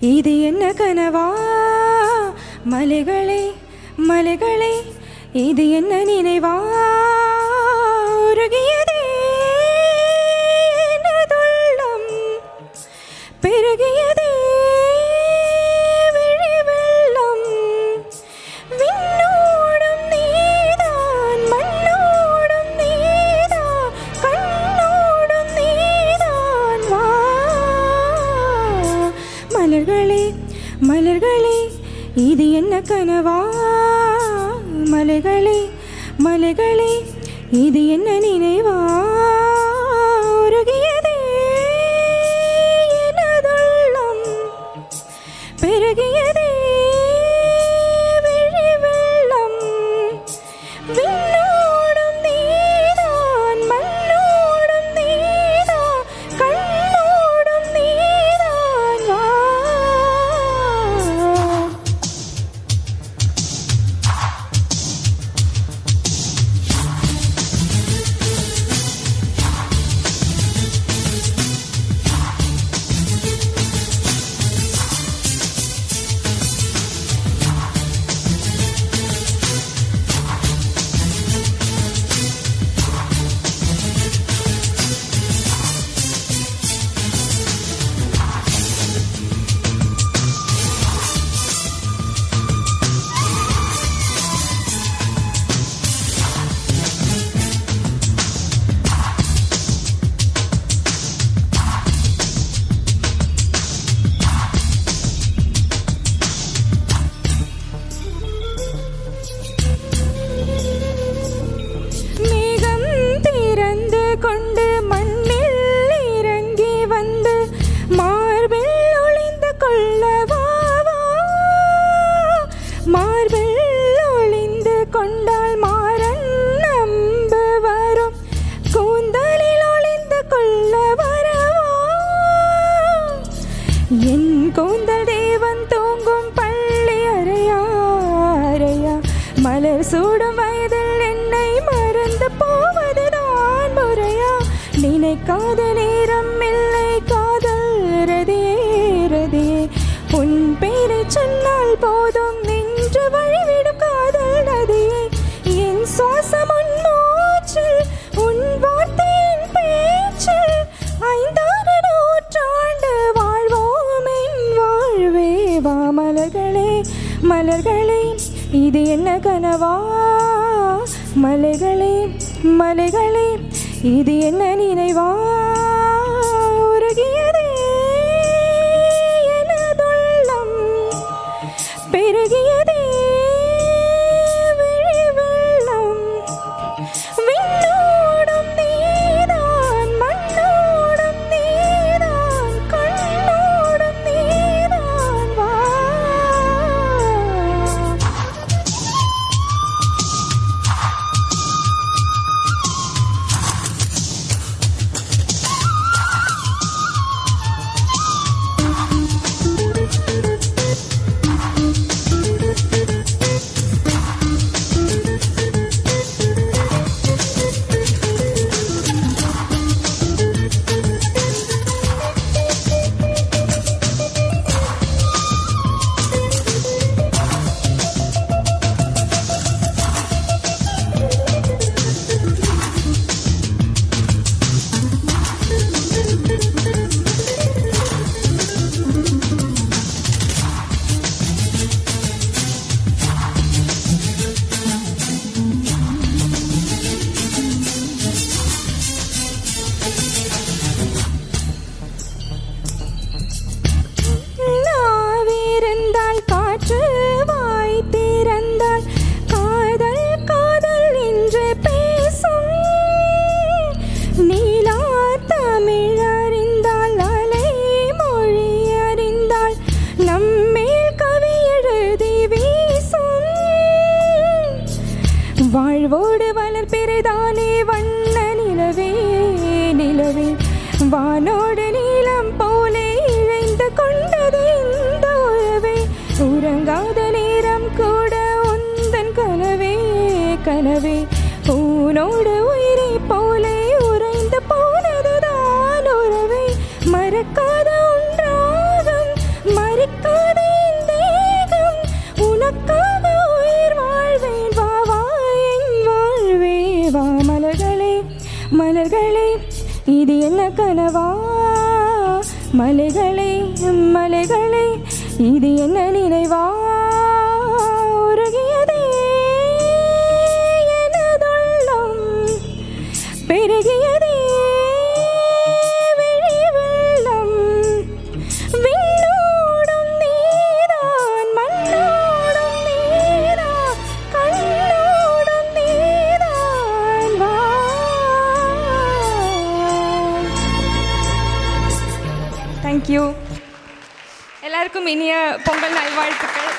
இது என்ன கனவா? மலைகளே மலைகளே, இது என்ன நினைவா? உருகியதே எனதுள்ளம், பெருகியதே விழி வெள்ளம். விண்ணோடும் நீதான், மண்ணோடும் நீதான், கண்ணோடும் நீதான். வா மலர்களே மலர்களே, இது என்ன கனவா? மலைகளே மலைகளே, இது என்ன நினைவா? உருகியதே எனதுள்ளம், பெருகியதே விழி வெள்ளம். விண்ணோடும் நீதான், மண்ணோடும் நீதான், கண்ணோடும் நீதான். வா கொண்டு மண்ணில் இறங்கி வந்து மார்பில் ஒளிந்து கொள்ளவா? மார்பில் ஒளிந்து கொண்டால் மாறன் நம்பு வரும், கூந்தலில் ஒளிந்து கொள்ள வரவா? என் கூந்தல் தேவன் தூங்கும் பள்ளி அறையா அறையா, மலர் சூடும் வயதில் என்னை மறந்து போவதுதான் முறையா? நினைக்காத நேரம் இல்லை காதல் ரதியே ரதியே, உன் பேரை சொன்னால் போதும் நின்று வழிவிடும் காதல் நதியே. என் சுவாசம் உன் மூச்சில், உன் வார்த்தையின் பேச்சில், 5 நூற்றாண்டு வாழ்வோம் என் வாழ்வே. வா மலர்களே மலர்களே, இது என்ன கனவா? மலைகளே மலைகளே, இது என்ன நினைவா? உருகியதே எனதுள்ளம், பெருகியதே விழி வெள்ளம். விண்ணோடும் நீதான், மண்ணோடும் நீதான், கண்ணோடும் நீதான். வா வாழ்வோடு வளர்ப்பிறைதானே வண்ண நிலவே நிலவே, வானோடு நீளம் போலே இழைந்து கொண்டது இந்த உறவே. உறங்காத நேரம் கூட உந்தன் கனவே கனவே, உன்னோடு உயிரை போலே உறைந்து போனதுதான் உறவே. மறக்காத ஒன்றாகும் மறக்க மலைகளே மலைகளே இது என்ன நினைவா உருகியதே எனதுள்ளம் பெருகியதே விழி வெள்ளம் விண்ணோடும் நீதான் மண்ணோடும் நீதான் கண்ணோடும் நீதான் வா. தேங்க்யூ. எல்லாருக்கும் இனிய பொங்கல் நல்வாழ்த்துக்கள்.